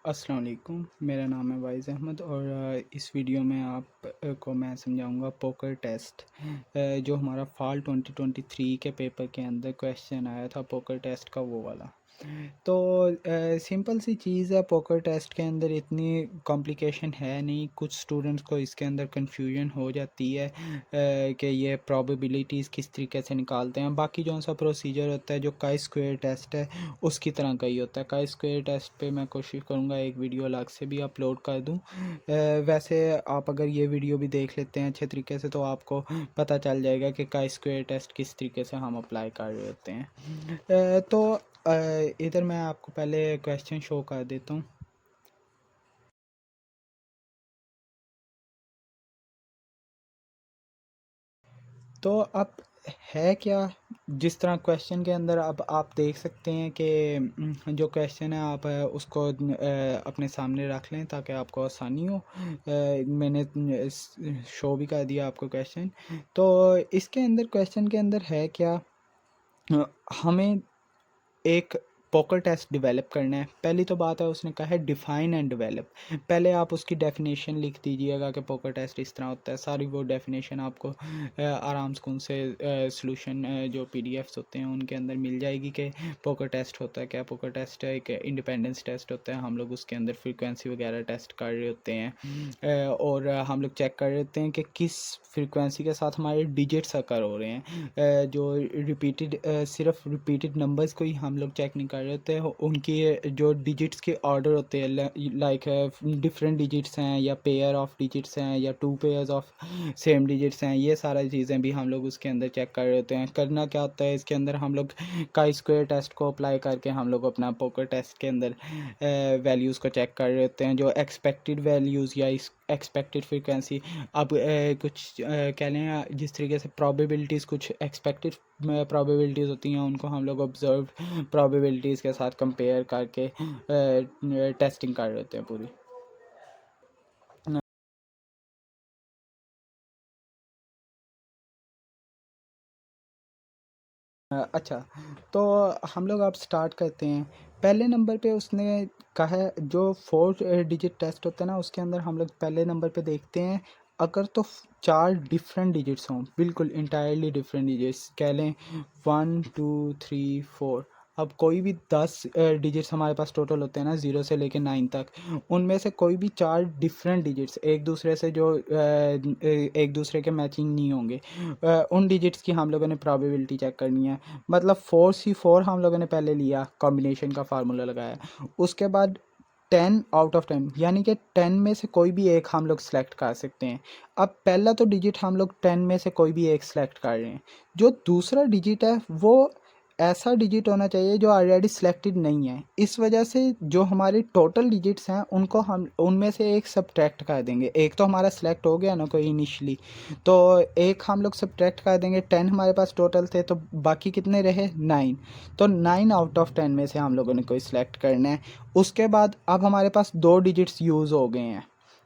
अस्सलाम वालेकुम। मेरा नाम है वाइज़ अहमद और इस वीडियो में आप को मैं समझाऊंगा पोकर टेस्ट। जो हमारा फॉल 2023 के पेपर के अंदर क्वेश्चन आया था पोकर टेस्ट का, वो वाला। तो सिंपल सी चीज़ है, पोकर टेस्ट के अंदर इतनी कॉम्प्लिकेशन है नहीं। कुछ स्टूडेंट्स को इसके अंदर कन्फ्यूजन हो जाती है कि ये प्रोबेबिलिटीज़ किस तरीके से निकालते हैं। बाकी जो सा प्रोसीजर होता है, जो काई स्क्वायर टेस्ट है उसकी तरह का ही होता है। काई स्क्वायर टेस्ट पे मैं कोशिश करूँगा एक वीडियो अलग से भी अपलोड कर दूँ। वैसे आप अगर ये वीडियो भी देख लेते हैं अच्छे तरीके से तो आपको पता चल जाएगा कि काई स्क्वायर टेस्ट किस तरीके से हम अप्लाई कर रहे होते हैं। तो इधर मैं आपको पहले क्वेश्चन शो कर देता हूँ। तो अब है क्या, जिस तरह क्वेश्चन के अंदर अब आप देख सकते हैं कि जो क्वेश्चन है आप उसको अपने सामने रख लें ताकि आपको आसानी हो। मैंने शो भी कर दिया आपको क्वेश्चन। तो इसके अंदर क्वेश्चन के अंदर है क्या, हमें एक पोकर टेस्ट डेवलप करना है। पहली तो बात है, उसने कहा है डिफ़ाइन एंड डेवलप। पहले आप उसकी डेफिनेशन लिख दीजिएगा कि पोकर टेस्ट इस तरह होता है। सारी वो डेफिनेशन आपको आराम से उनसे सॉल्यूशन जो पीडीएफ्स होते हैं उनके अंदर मिल जाएगी कि पोकर टेस्ट होता है क्या। पोकर टेस्ट एक इंडिपेंडेंस टेस्ट होता है। हम लोग उसके अंदर फ्रीक्वेंसी वगैरह टेस्ट कर रहे होते हैं और हम लोग चेक कर रहे होते हैं कि किस फ्रीक्वेंसी के साथ हमारे डिजिट्स अकर हो रहे हैं। जो रिपीटेड सिर्फ रिपीटेड नंबर्स को ही हम लोग चेक नहीं कर रहे होते हैं, उनकी जो डिजिट्स के ऑर्डर होते हैं, लाइक डिफरेंट डिजिट्स हैं या पेयर ऑफ डिजिट्स हैं या two pairs of same digits हैं। ये सारी चीज़ें भी हम लोग उसके अंदर चेक कर रहे होते हैं। करना क्या होता है, इसके अंदर हम लोग काई स्क्वायर टेस्ट को अप्लाई करके हम लोग अपना पोकर टेस्ट के अंदर वैल्यूज़ को चेक कर रहे होते हैं, जो एक्सपेक्टेड वैल्यूज़ या इस एक्सपेक्टेड फ्रीक्वेंसी। अब कुछ कह लें जिस तरीके से प्रोबेबिलिटीज़, कुछ एक्सपेक्टेड प्रोबेबिलिटीज़ होती हैं, उनको हम लोग ऑब्जर्व प्रोबेबिलिटीज़ के साथ कंपेयर करके टेस्टिंग कर रहे होते हैं पूरी। अच्छा, तो हम लोग अब स्टार्ट करते हैं। पहले नंबर पे उसने कहा है, जो 4 डिजिट टेस्ट होता है ना, उसके अंदर हम लोग पहले नंबर पे देखते हैं अगर तो 4 डिफरेंट डिजिट्स हों, बिल्कुल इंटायरली डिफरेंट डिजिट्स कह लें 1 2 3 4। अब कोई भी 10 डिजिट्स हमारे पास टोटल होते हैं ना, 0 से लेकर 9 तक। उनमें से कोई भी 4 डिफरेंट डिजिट्स एक दूसरे से जो एक दूसरे के मैचिंग नहीं होंगे, उन डिजिट्स की हम लोगों ने प्रोबेबिलिटी चेक करनी है। मतलब 4C4 हम लोगों ने पहले लिया, कॉम्बिनेशन का फार्मूला लगाया। उसके बाद 10 आउट ऑफ 10 यानी कि 10 में से कोई भी एक हम लोग सेलेक्ट कर सकते हैं। अब पहला तो डिजिट हम लोग 10 में से कोई भी एक सेलेक्ट कर रहे हैं। जो दूसरा डिजिट है वो ऐसा डिजिट होना चाहिए जो ऑलरेडी सिलेक्टेड नहीं है। इस वजह से जो हमारे टोटल डिजिट्स हैं उनको हम उनमें से एक सब्ट्रैक्ट कर देंगे। एक तो हमारा सिलेक्ट हो गया ना कोई इनिशियली, तो एक हम लोग सब्ट्रैक्ट कर देंगे। 10 हमारे पास टोटल थे तो बाकी कितने रहे, 9। तो 9 आउट ऑफ 10 में से हम लोगों ने कोई सिलेक्ट करना है। उसके बाद अब हमारे पास 2 डिजिट्स यूज़ हो गए हैं,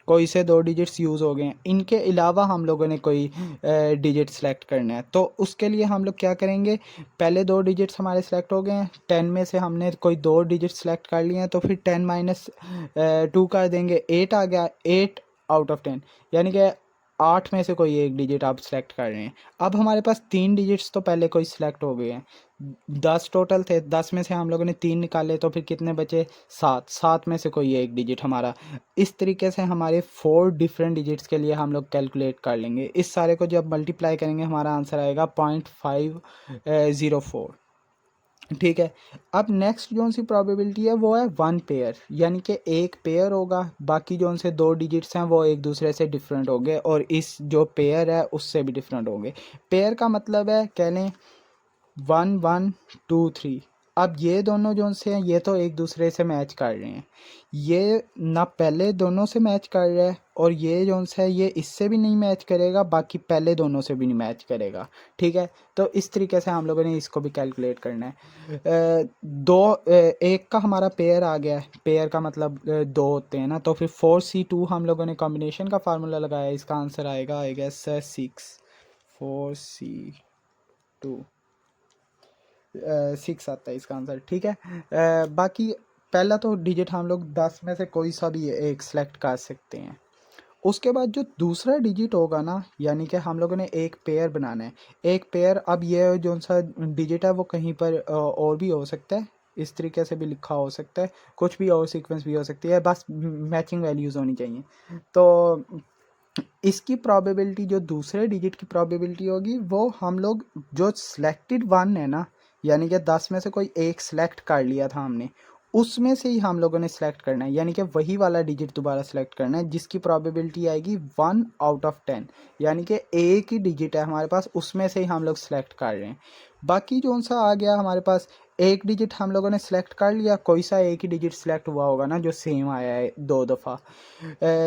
कोई से 2 डिजिट्स यूज़ हो गए हैं। इनके अलावा हम लोगों ने कोई डिजिट सेलेक्ट करना है। तो उसके लिए हम लोग क्या करेंगे, पहले 2 डिजिट्स हमारे सेलेक्ट हो गए हैं। 10 में से हमने कोई 2 डिजिट सेलेक्ट कर लिए हैं, तो फिर 10 माइनस 2 कर देंगे, 8 आ गया। 8 आउट ऑफ 10 यानी कि 8 में से कोई एक डिजिट आप सेलेक्ट कर रहे हैं। अब हमारे पास 3 डिजिट्स तो पहले कोई सिलेक्ट हो गए हैं। 10 टोटल थे, 10 में से हम लोगों ने 3 निकाले तो फिर कितने बचे, 7। 7 में से कोई एक डिजिट हमारा। इस तरीके से हमारे 4 डिफरेंट डिजिट्स के लिए हम लोग कैलकुलेट कर लेंगे। इस सारे को जब मल्टीप्लाई करेंगे हमारा आंसर आएगा 0.504। ठीक है। अब नेक्स्ट जो सी प्रोबेबिलिटी है वो है 1 पेयर, यानी कि एक पेयर होगा, बाकी जो उनसे 2 डिजिट्स हैं वो एक दूसरे से डिफरेंट होंगे और इस जो पेयर है उससे भी डिफरेंट होंगे। पेयर का मतलब है कह लें 1 1 2 3। अब ये दोनों जो से हैं ये तो एक दूसरे से मैच कर रहे हैं। ये ना पहले दोनों से मैच कर रहा है और ये जो है ये इससे भी नहीं मैच करेगा, बाकी पहले दोनों से भी नहीं मैच करेगा। ठीक है। तो इस तरीके से हम लोगों ने इसको भी कैलकुलेट करना है। एक का हमारा पेयर आ गया है। पेयर का मतलब 2 होते हैं ना, तो फिर 4C2 हम लोगों ने कॉम्बिनेशन का फार्मूला लगाया। इसका आंसर आएगा आई गेस 6। 4C2 6 आता है इसका आंसर। ठीक है। बाकी पहला तो डिजिट हम लोग 10 में से कोई सा भी एक सेलेक्ट कर सकते हैं। उसके बाद जो दूसरा डिजिट होगा ना, यानी कि हम लोगों ने एक पेयर बनाना है। एक पेयर, अब ये जो सा डिजिट है वो कहीं पर और भी हो सकता है, इस तरीके से भी लिखा हो सकता है, कुछ भी और सीक्वेंस भी हो सकती है, बस मैचिंग वैल्यूज़ होनी चाहिए। तो इसकी प्रोबेबिलिटी, जो दूसरे डिजिट की प्रोबेबिलिटी होगी, वो हम लोग जो सिलेक्टेड वन है ना, यानी कि 10 में से कोई एक सिलेक्ट कर लिया था हमने, उसमें से ही हम लोगों ने सिलेक्ट करना है, यानी कि वही वाला डिजिट दोबारा सिलेक्ट करना है, जिसकी प्रोबेबिलिटी आएगी 1/10। यानी कि एक ही डिजिट है हमारे पास, उसमें से ही हम लोग सिलेक्ट कर रहे हैं। बाकी जो सा आ गया हमारे पास, एक डिजिट हम लोगों ने सिलेक्ट कर लिया, कोई सा एक ही डिजिट सिलेक्ट हुआ होगा ना जो सेम आया है 2 दफ़ा,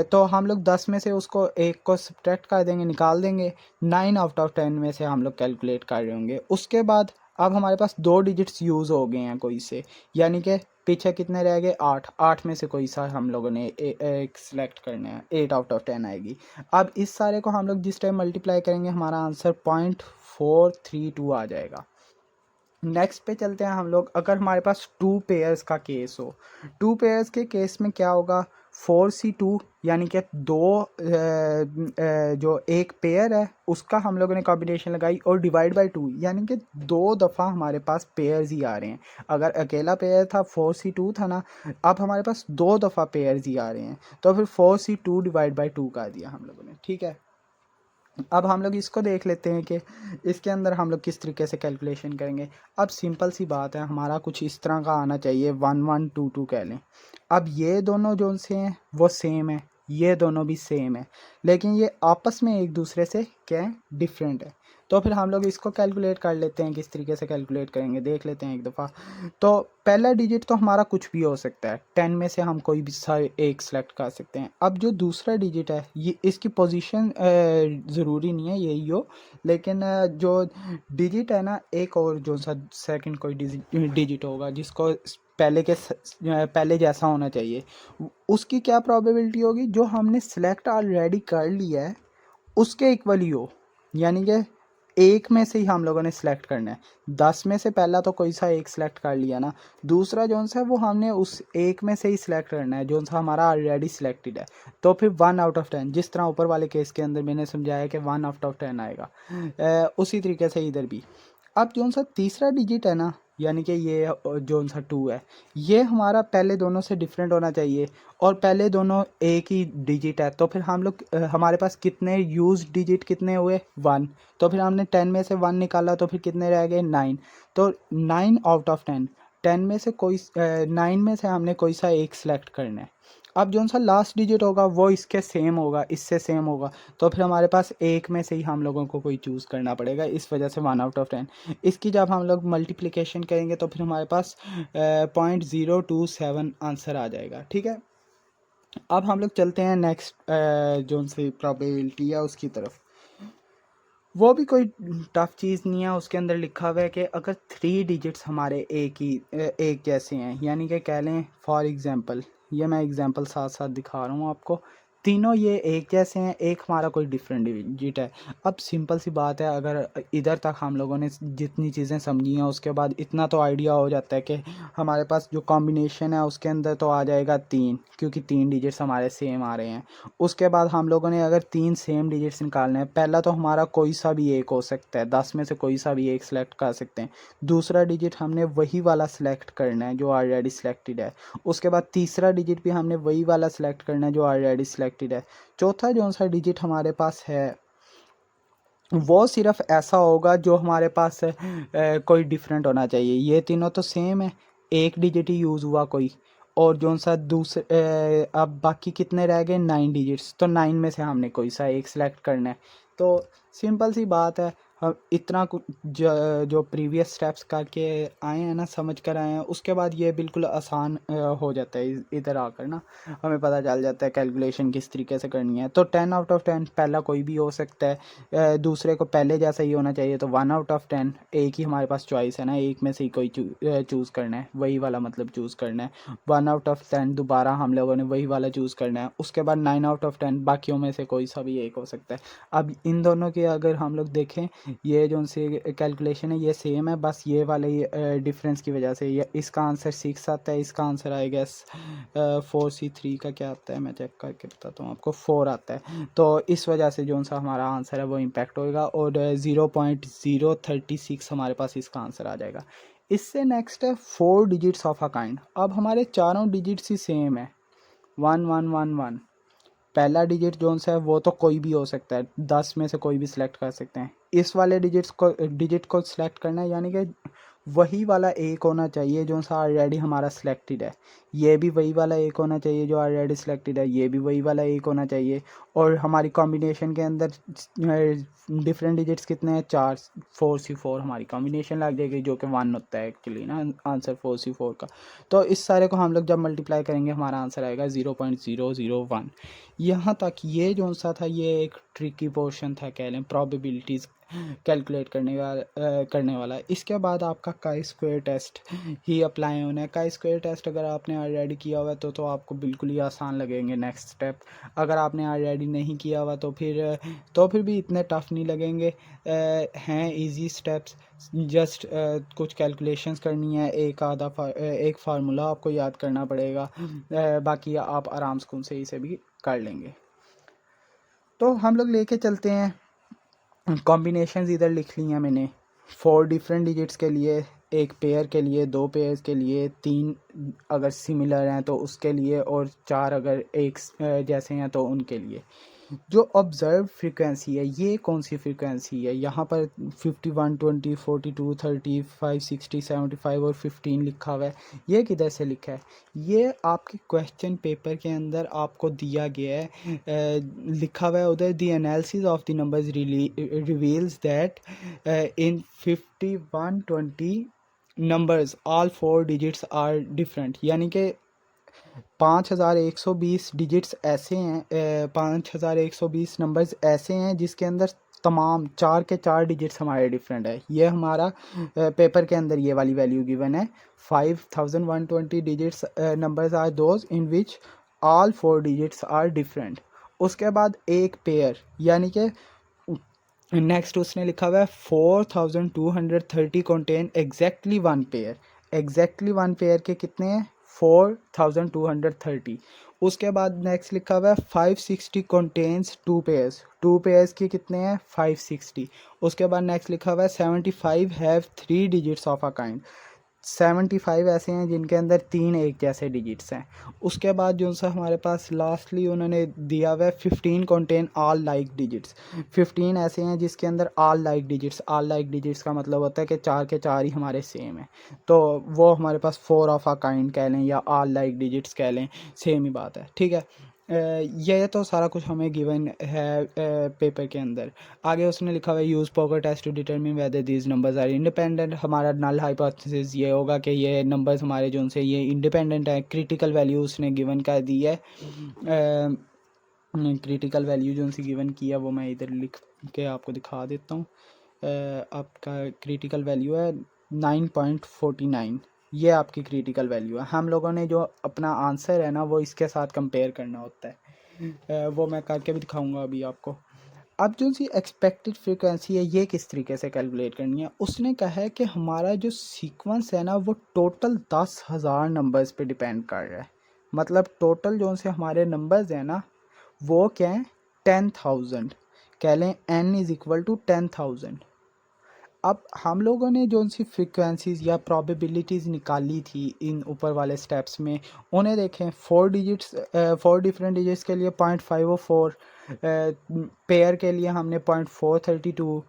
तो हम लोग 10 में से उसको एक को सब्ट्रैक्ट कर देंगे, निकाल देंगे। 9/10 में से हम लोग कैलकुलेट कर रहे होंगे। उसके बाद अब हमारे पास 2 डिजिट्स यूज़ हो गए हैं कोई से, यानी कि पीछे कितने रह गए, 8। 8 में से कोई सा हम लोगों ने एक सिलेक्ट करना है, 8/10 आएगी। अब इस सारे को हम लोग जिस टाइम मल्टीप्लाई करेंगे, हमारा आंसर 0.432 आ जाएगा। नेक्स्ट पे चलते हैं हम लोग। अगर हमारे पास 2 पेयर्स का केस हो, 2 पेयर्स के केस में क्या होगा, 4C2, यानी कि जो एक पेयर है उसका हम लोगों ने कॉम्बिनेशन लगाई, और डिवाइड बाई 2, यानी कि 2 दफ़ा हमारे पास पेयर्स ही आ रहे हैं। अगर अकेला पेयर था 4C2 था ना, अब हमारे पास 2 दफ़ा पेयर्स ही आ रहे हैं, तो फिर 4C2 डिवाइड बाई 2 कर दिया हम लोगों ने, ठीक है। अब हम लोग इसको देख लेते हैं कि इसके अंदर हम लोग किस तरीके से कैलकुलेशन करेंगे। अब सिंपल सी बात है, हमारा कुछ इस तरह का आना चाहिए, 1122 कह लें। अब ये दोनों जो से हैं वो सेम है, ये दोनों भी सेम है, लेकिन ये आपस में एक दूसरे से क्या है, डिफरेंट है। तो फिर हम लोग इसको कैलकुलेट कर लेते हैं, किस तरीके से कैलकुलेट करेंगे देख लेते हैं एक दफ़ा। तो पहला डिजिट तो हमारा कुछ भी हो सकता है, 10 में से हम कोई भी सा एक सेलेक्ट कर सकते हैं। अब जो दूसरा डिजिट है, ये इसकी पोजीशन ज़रूरी नहीं है यही हो, लेकिन जो डिजिट है ना, एक और जो सा सेकंड कोई डिजिट होगा जिसको पहले जैसा होना चाहिए, उसकी क्या प्रोबेबिलिटी होगी, जो हमने सेलेक्ट ऑलरेडी कर लिया है उसके इक्वल ही हो। यानी कि एक में से ही हम लोगों ने सिलेक्ट करना है। 10 में से पहला तो कोई सा एक सिलेक्ट कर लिया ना, दूसरा जो सा वो हमने उस एक में से ही सिलेक्ट करना है जो सा हमारा ऑलरेडी सिलेक्टेड है। तो फिर 1/10, जिस तरह ऊपर वाले केस के अंदर मैंने समझाया कि 1/10 आएगा, उसी तरीके से इधर भी। अब जो सा तीसरा डिजिट है ना, यानी कि ये जो सा 2 है, ये हमारा पहले दोनों से डिफरेंट होना चाहिए, और पहले दोनों एक ही डिजिट है। तो फिर हम लोग हमारे पास कितने यूज डिजिट कितने हुए, 1। तो फिर हमने 10 में से 1 निकाला, तो फिर कितने रह गए, 9। तो 9/10, 10 में से कोई 9 में से हमने कोई सा एक सिलेक्ट करना है। अब जो सा लास्ट डिजिट होगा वो इसके सेम होगा, इससे सेम होगा, तो फिर हमारे पास एक में से ही हम लोगों को कोई चूज़ करना पड़ेगा, इस वजह से 1/10। इसकी जब हम लोग मल्टीप्लिकेशन करेंगे तो फिर हमारे पास 0.027 आंसर आ जाएगा, ठीक है। अब हम लोग चलते हैं नेक्स्ट जो सी प्रोबेबिलिटी है उसकी तरफ। वो भी कोई टफ चीज़ नहीं है, उसके अंदर लिखा हुआ है कि अगर 3 डिजिट्स हमारे एक जैसे हैं, यानी कि कह लें फॉर एग्ज़ाम्पल, ये मैं एग्ज़ाम्पल साथ साथ दिखा रहा हूँ आपको, तीनों ये एक जैसे हैं, एक हमारा कोई डिफरेंट डिजिट है। अब सिंपल सी बात है, अगर इधर तक हम लोगों ने जितनी चीज़ें समझी हैं उसके बाद इतना तो आइडिया हो जाता है कि हमारे पास जो कॉम्बिनेशन है उसके अंदर तो आ जाएगा 3, क्योंकि 3 डिजिट्स हमारे सेम आ रहे हैं। उसके बाद हम लोगों ने अगर 3 सेम डिजिट्स निकालने हैं, पहला तो हमारा कोई सा भी एक हो सकता है, 10 में से कोई सा भी एक सिलेक्ट कर सकते हैं। दूसरा डिजिट हमने वही वाला सिलेक्ट करना है जो ऑलरेडी सिलेक्टेड है। उसके बाद तीसरा डिजिट भी हमने वही वाला सिलेक्ट करना है जो ऑलरेडी सिलेक्टेड है। चौथा जो सा डिजिट हमारे पास है वो सिर्फ ऐसा होगा जो हमारे पास कोई डिफरेंट होना चाहिए। ये तीनों तो सेम है, एक डिजिट ही यूज़ हुआ कोई, और जो सा दूसरे अब बाकी कितने रह गए, 9 डिजिट्स, तो 9 में से हमने कोई सा एक सिलेक्ट करना है। तो सिंपल सी बात है, हम इतना कुछ जो प्रीवियस स्टेप्स करके आए हैं ना, समझ कर आए हैं, उसके बाद ये बिल्कुल आसान हो जाता है। इधर आकर ना हमें पता चल जाता है कैलकुलेशन किस तरीके से करनी है। तो 10/10 पहला कोई भी हो सकता है, दूसरे को पहले जैसा ही होना चाहिए, तो 1/10, एक ही हमारे पास चॉइस है ना, एक में से ही कोई चूज़ करना है, वही वाला मतलब चूज़ करना है। 1/10 दोबारा हम लोगों ने वही वाला चूज़ करना है। उसके बाद 9/10 बाकियों में से कोई सा भी एक हो सकता है। अब इन दोनों के अगर हम लोग देखें, ये जो सी कैलकुलेशन है ये सेम है, बस ये वाले डिफरेंस की वजह से ये इसका आंसर 6 आता है, इसका आंसर आई गेस 4C3 का क्या आता है मैं चेक करके बताता हूँ आपको, 4 आता है। तो इस वजह से जो सा हमारा आंसर है वो इम्पैक्ट होएगा और 0.036 हमारे पास इसका आंसर आ जाएगा। इससे नेक्स्ट है 4 डिजिट्स ऑफ अ काइंड। अब हमारे चारों डिजिट्स ही सेम है, 1111। पहला डिजिट जो सा है वो तो कोई भी हो सकता है, 10 में से कोई भी सिलेक्ट कर सकते हैं। इस वाले डिजिट को सिलेक्ट करना है, यानी कि वही वाला एक होना चाहिए जो सा ऑलरेडी हमारा सिलेक्टेड है, ये भी वही वाला एक होना चाहिए जो ऑलरेडी सिलेक्टेड है, ये भी वही वाला एक होना चाहिए। और हमारी कॉम्बिनेशन के अंदर डिफरेंट डिजिट्स कितने हैं, 4, 4C4 हमारी कॉम्बिनेशन लग जाएगी जो कि 1 होता है एक्चुअली ना आंसर 4C4 का। तो इस सारे को हम लोग जब मल्टीप्लाई करेंगे हमारा आंसर आएगा 0.001। यहाँ तक ये जो सा था ये एक ट्रिकी पोर्शन था, कह लें प्रोबेबिलिटीज़ कैलकुलेट करने वाला। इसके बाद आपका काई स्क्वायर टेस्ट ही अप्लाई होना है। काई स्क्वायर टेस्ट अगर आपने ऑलरेडी किया हुआ है तो आपको बिल्कुल ही आसान लगेंगे नेक्स्ट स्टेप। अगर आपने ऑलरेडी नहीं किया हुआ तो फिर भी इतने टफ नहीं लगेंगे, हैं इजी स्टेप्स। जस्ट कुछ कैलकुलेशंस करनी है, एक फार्मूला आपको याद करना पड़ेगा, बाकी आप आराम से इसे भी कर लेंगे। तो हम लोग लेके चलते हैं, कॉम्बिनेशंस इधर लिख ली हैं मैंने 4 डिफरेंट डिजिट्स के लिए, एक पेयर के लिए, 2 पेयर्स के लिए, 3 अगर सिमिलर हैं तो उसके लिए, और 4 अगर एक जैसे हैं तो उनके लिए। जो ऑब्जर्व फ्रीक्वेंसी है ये कौन सी फ्रीक्वेंसी है, यहाँ पर 51, 20, 42, 35, 60, 75 और 15 लिखा हुआ है, ये किधर से लिखा है? ये आपके क्वेश्चन पेपर के अंदर आपको दिया गया है, लिखा हुआ है उधर, the analysis of the numbers reveals that in 51, 20 numbers all 4 digits are different. यानी कि 5120 डिजिट्स ऐसे हैं, 5120 नंबर्स ऐसे हैं जिसके अंदर तमाम 4 के 4 डिजिट्स हमारे डिफरेंट है। ये हमारा पेपर के अंदर ये वाली वैल्यू गिवन है, 5120 digits numbers are those in which all 4 digits are different. उसके बाद एक पेयर, यानी कि नेक्स्ट उसने लिखा हुआ है 4230 contain exactly 1 pair. Exactly 1 pair के कितने हैं, 4230। उसके बाद नेक्स्ट लिखा हुआ है 560 कंटेन्स 2 पेयर्स। 2 पेयर्स के कितने हैं, 560। उसके बाद नेक्स्ट लिखा हुआ है 75 have 3 digits of a kind. 75 ऐसे हैं जिनके अंदर 3 एक जैसे डिजिट्स हैं। उसके बाद जो सा हमारे पास लास्टली उन्होंने दिया हुआ है 15 कंटेन ऑल लाइक डिजिट्स। 15 ऐसे हैं जिसके अंदर all like digits, all like digits का मतलब होता है कि 4 के 4 ही हमारे सेम है, तो वो हमारे पास 4 ऑफ अ काइंड कह लें या ऑल लाइक डिजिट्स कह लें, सेम ही बात है, ठीक है। ये तो सारा कुछ हमें गिवन है पेपर के अंदर। आगे उसने लिखा हुआ है use poker test to determine whether these numbers are independent. हमारा नल हाइपोथेसिस ये होगा कि ये नंबर्स हमारे जो उनसे ये इंडिपेंडेंट है। क्रिटिकल वैल्यू उसने गिवन कर दी है, क्रिटिकल वैल्यू जो उनसे गिवन किया वो मैं इधर लिख के आपको दिखा देता हूँ। आपका क्रिटिकल वैल्यू है 9.49, ये आपकी क्रिटिकल वैल्यू है। हम लोगों ने जो अपना आंसर है ना वो इसके साथ कंपेयर करना होता है, वो मैं करके भी दिखाऊंगा अभी आपको। अब जो सी एक्सपेक्टेड फ्रीक्वेंसी है ये किस तरीके से कैलकुलेट करनी है, उसने कहा है कि हमारा जो सीक्वेंस है ना वो टोटल 10,000 नंबर्स पे डिपेंड कर रहा है। मतलब टोटल जो से हमारे नंबर्स हैं ना वो क्या है, 10,000 कह लें, n इज़ इक्वल टू 10,000। अब हम लोगों ने जो सी फ्रीक्वेंसीज़ या प्रोबेबिलिटीज़ निकाली थी इन ऊपर वाले स्टेप्स में, उन्हें देखें 4 डिफरेंट डिजिट्स के लिए 0.504, पेयर के लिए हमने 0.432,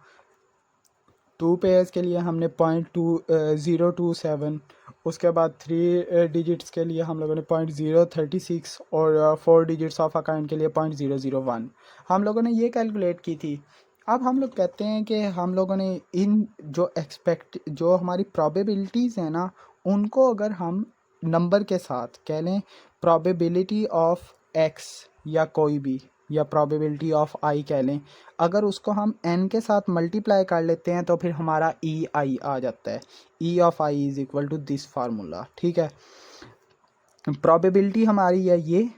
2 पेयर्स के लिए हमने 0.027, उसके बाद 3 डिजिट्स के लिए हम लोगों ने 0.036 और 4 डिजिट्स ऑफ अ काइंड के लिए 0.001 हम लोगों ने ये कैलकुलेट की थी। अब हम लोग कहते हैं कि हम लोगों ने इन जो हमारी प्रोबेबिलिटीज़ हैं ना उनको अगर हम नंबर के साथ कह लें, प्रोबेबिलिटी ऑफ एक्स या कोई भी, या प्रोबेबिलिटी ऑफ आई कह लें, अगर उसको हम n के साथ मल्टीप्लाई कर लेते हैं तो फिर हमारा ई आई आ जाता है। E of I is equal to this formula, ठीक है। प्रोबेबिलिटी हमारी है ये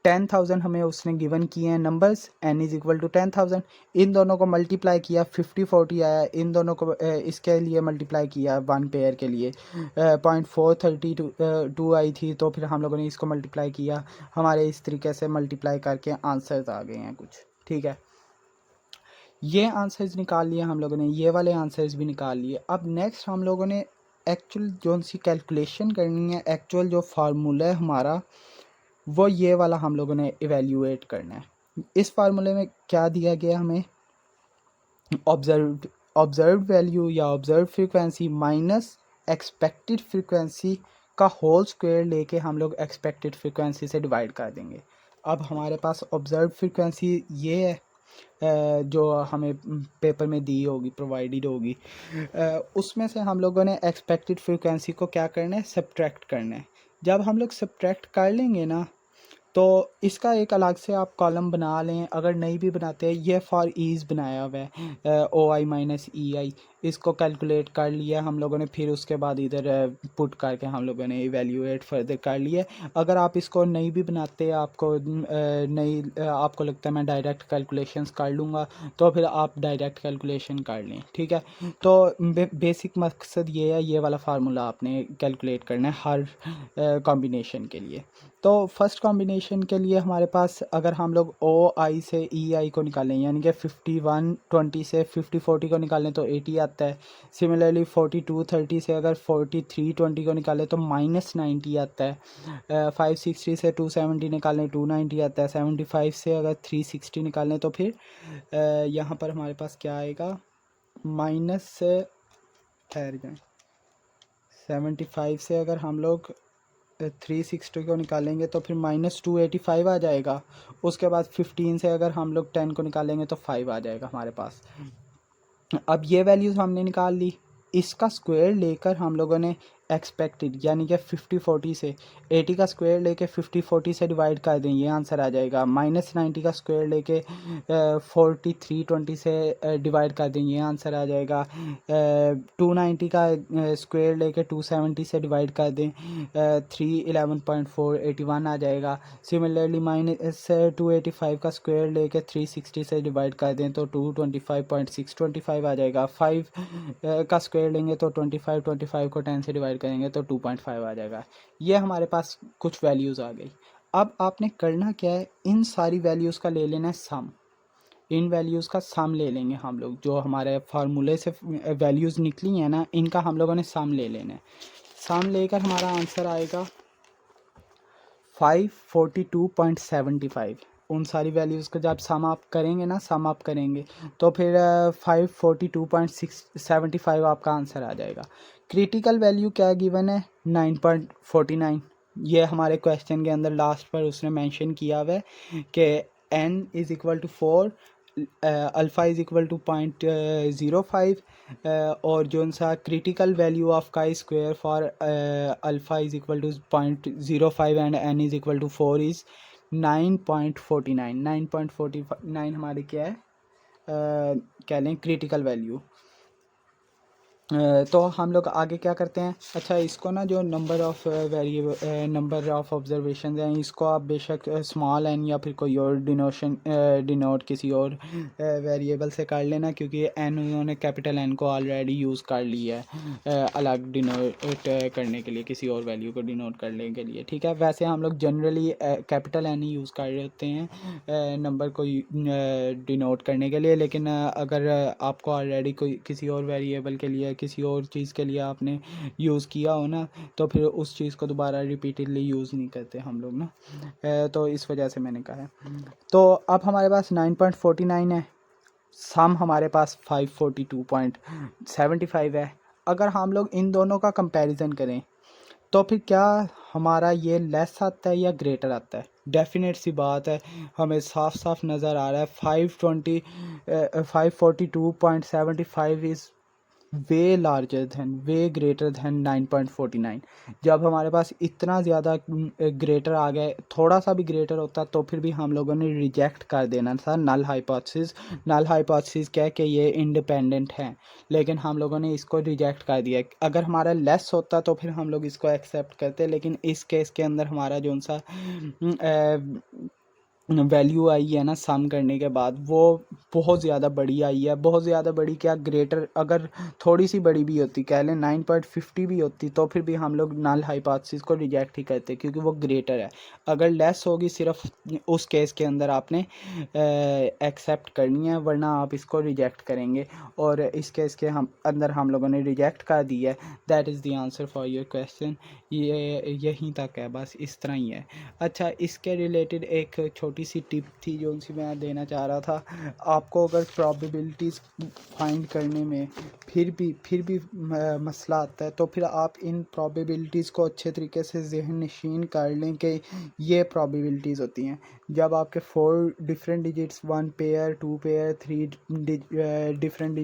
10,000 हमें उसने गिवन किए हैं numbers, n is equal to 10,000। इन दोनों को मल्टीप्लाई किया, 50-40 आया। इन दोनों को इसके लिए मल्टीप्लाई किया वन पेयर के लिए, 0.432 आई थी, तो फिर हम लोगों ने इसको मल्टीप्लाई किया। हमारे इस तरीके से मल्टीप्लाई करके आंसर्स आ गए हैं कुछ, ठीक है। ये आंसर्स निकाल लिए हम लोगों ने, ये वाले आंसर्स भी निकाल लिए। अब नेक्स्ट हम लोगों ने एक्चुअल जो सी कैलकुलेशन करनी है, एक्चुअल जो फार्मूला है हमारा, वो ये वाला हम लोगों ने इवेल्यूएट करना है। इस फार्मूले में क्या दिया गया हमें, ऑब्जर्व वैल्यू या observe frequency minus expected frequency का होल स्क्वायर लेके हम लोग एक्सपेक्टेड फ्रीक्वेंसी से डिवाइड कर देंगे। अब हमारे पास ऑब्जर्व फ्रीक्वेंसी ये है जो हमें पेपर में दी होगी, प्रोवाइडेड होगी। उसमें से हम लोगों ने एक्सपेक्टेड फ्रीक्वेंसी को क्या करना है, सब्ट्रैक्ट करना है। जब हम लोग सब्ट्रैक्ट कर लेंगे ना, तो इसका एक अलग से आप कॉलम बना लें, अगर नहीं भी बनाते, ये फॉर ईज बनाया हुआ है, ओ आई माइनस ई आई। इसको कैलकुलेट कर लिया हम लोगों ने, फिर उसके बाद इधर पुट करके हम लोगों ने इवेल्यूएट फर्दर कर लिया। अगर आप इसको नहीं भी बनाते, आपको नहीं आपको लगता है मैं डायरेक्ट कैलकुलेशंस कर लूँगा, तो फिर आप डायरेक्ट कैलकुलेशन कर लें, ठीक है। तो बेसिक मकसद ये है, ये वाला फार्मूला आपने कैलकुलेट करना है हर कॉम्बिनेशन के लिए। तो फर्स्ट कॉम्बिनेशन के लिए हमारे पास अगर हम लोग ओ आई से ई आई को निकालें, यानी कि 51-20 से 50-40 को निकालें तो 80 आता है। सिमिलरली 42-30 से अगर 43-20 को निकालें तो -90 आता है। 560 से 270 निकालें 290 आता है। 75 से अगर 360 निकालें तो फिर यहाँ पर हमारे पास क्या आएगा, माइनस ठहर जाए 75 से अगर हम लोग 360 को निकालेंगे तो फिर -285 आ जाएगा। उसके बाद 15 से अगर हम लोग 10 को निकालेंगे तो 5 आ जाएगा हमारे पास। अब ये वैल्यूज़ हमने निकाल ली, इसका स्क्वायर लेकर हम लोगों ने एक्सपेक्टेड यानी कि 50-40 से 80 का स्क्वायर लेके 50-40 से डिवाइड कर दें, ये आंसर आ जाएगा। -90 का स्क्वायर लेके 43-20 से डिवाइड कर दें, ये आंसर आ जाएगा। 290 का स्क्वायर लेके 270 से डिवाइड कर दें, 311.481 आ जाएगा। सिमिलरली -285 का स्क्वायर लेके 360 से डिवाइड कर दें तो 225.625 आ जाएगा। 5 का स्क्वायर लेंगे तो 25 को 10 से डिवाइड करेंगे तो 2.5 आ जाएगा। ये हमारे पास कुछ वैल्यूज़ आ गई। अब आपने करना क्या है, इन सारी वैल्यूज़ का ले लेना है सम। इन वैल्यूज़ का सम ले लेंगे हम लोग, जो हमारे फार्मूले से वैल्यूज़ निकली हैं ना, इनका हम लोगों ने सम ले लेना है। सम लेकर हमारा आंसर आएगा 542.75। उन सारी वैल्यूज़ को जब सम आप करेंगे ना, सम आप करेंगे तो फिर 542.675 आपका आंसर आ जाएगा। क्रिटिकल वैल्यू क्या गिवन है, 9.49। ये हमारे क्वेश्चन के अंदर लास्ट पर उसने मेंशन किया हुआ है कि n is equal to 4, alpha is equal to 0.05, और जो सा critical value of chi square for alpha is equal to 0.05 and n is equal to 4 is 9.49। 9.49 हमारी क्या है, कह लें क्रिटिकल वैल्यू। तो हम लोग आगे क्या करते हैं, अच्छा इसको ना जो number of variable number of observation हैं, इसको आप बेशक स्मॉल एन या फिर कोई और डिनोट किसी और वेरिएबल से कर लेना, क्योंकि एन उन्होंने कैपिटल एन को ऑलरेडी यूज़ कर लिया है अलग डिनोट करने के लिए, किसी और वैल्यू को डिनोट करने के लिए, ठीक है। वैसे हम लोग जनरली कैपिटल एन ही यूज़ कर रहे होते हैं नंबर को डिनोट करने के लिए, लेकिन अगर आपको ऑलरेडी कोई किसी और वेरिएबल के लिए, किसी और चीज़ के लिए आपने यूज़ किया हो ना, तो फिर उस चीज़ को दोबारा रिपीटेडली यूज़ नहीं करते हम लोग ना, तो इस वजह से मैंने कहा है। तो अब हमारे पास 9.49 है, सम हमारे पास 542.75 है। अगर हम लोग इन दोनों का कंपैरिजन करें तो फिर क्या हमारा ये लेस आता है या ग्रेटर आता है, डेफिनेट सी बात है, हमें साफ साफ नज़र आ रहा है 542.75 is way larger than, way greater than 9.49। जब हमारे पास इतना ज़्यादा ग्रेटर आ गए, थोड़ा सा भी ग्रेटर होता तो फिर भी हम लोगों ने रिजेक्ट कर देना था नल हाइपोथेसिस। नल हाइपोथेसिस क्या है कि ये इंडिपेंडेंट हैं, लेकिन हम लोगों ने इसको रिजेक्ट कर दिया। अगर हमारा लेस होता तो फिर हम लोग इसको एक्सेप्ट करते, लेकिन इस केस के अंदर हमारा जो सा वैल्यू आई है ना सम करने के बाद, वो बहुत ज़्यादा बड़ी आई है। बहुत ज़्यादा बड़ी क्या, ग्रेटर, अगर थोड़ी सी बड़ी भी होती, कह लें 9.50 भी होती, तो फिर भी हम लोग नल हाइपोथेसिस को रिजेक्ट ही करते, क्योंकि वो ग्रेटर है। अगर लेस होगी सिर्फ उस केस के अंदर आपने एक्सेप्ट करनी है, वरना आप इसको रिजेक्ट करेंगे। और इस केस के अंदर हम लोगों ने रिजेक्ट कर दिया है। That is the answer for your question. ये यहीं तक है, बस इस तरह ही है। अच्छा, इसके रिलेटेड एक छोटी सी टिप थी जो उनसे मैं देना चाह रहा था। आपको अगर प्रोबेबिलिटीज़ फाइंड करने में फिर भी मसला आता है, तो फिर आप इन प्रोबेबिलिटीज़ को अच्छे तरीके से ज़हन नशीन कर लें कि ये प्रोबेबिलिटीज़ होती हैं। जब आपके 4 different digits, 1 pair, 2 pair, 3 different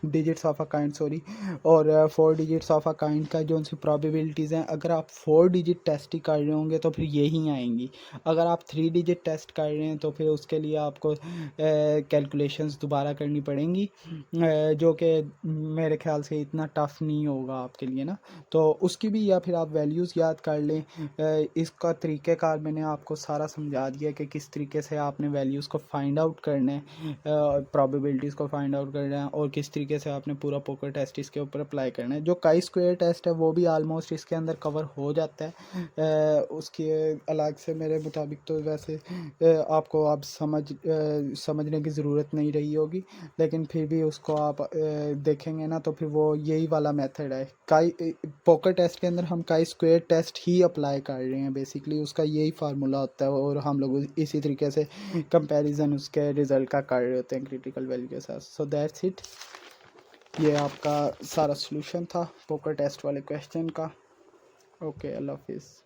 digits of a kind, sorry, और 4 डिजिट्स ऑफ अ काइंड का जो उनकी प्रोबेबिलिटीज़ हैं, अगर आप 4 डिजिट टेस्ट ही कर रहे होंगे तो फिर यही आएंगी। अगर आप 3 डिजिट टेस्ट कर रहे हैं तो फिर उसके लिए आपको कैलकुलेशंस दोबारा करनी पड़ेंगी, जो कि मेरे ख्याल से इतना टफ़ नहीं होगा आपके लिए ना। तो उसकी भी, या फिर आप वैल्यूज़ याद कर लें। इसका तरीक़ेकार मैंने आपको सारा समझा दिया कि किस तरीके से आपने वैल्यूज़ को फाइंड आउट करना है, प्रोबेबिलिटीज़ को फाइंड आउट करना है, और किस तरीके से आपने पूरा पोकर टेस्ट इसके ऊपर अप्लाई करना है। जो काई स्क्वायर टेस्ट है वो भी आलमोस्ट इसके अंदर कवर हो जाता है। उसके अलग से मेरे मुताबिक तो वैसे आपको अब समझने की ज़रूरत नहीं रही होगी, लेकिन फिर भी उसको आप देखेंगे ना तो फिर वो यही वाला मेथड है। काई पोकर टेस्ट के अंदर हम काई स्क्वायर टेस्ट ही अप्लाई कर रहे हैं, बेसिकली उसका यही फार्मूला होता है, और हम लोग इसी तरीके से कंपैरिजन उसके रिज़ल्ट का कर रहे होते हैं क्रिटिकल वैल्यू के साथ। So that's it. ये आपका सारा सॉल्यूशन था पोकर टेस्ट वाले क्वेश्चन का। ओके, अल्लाह हाफिज़।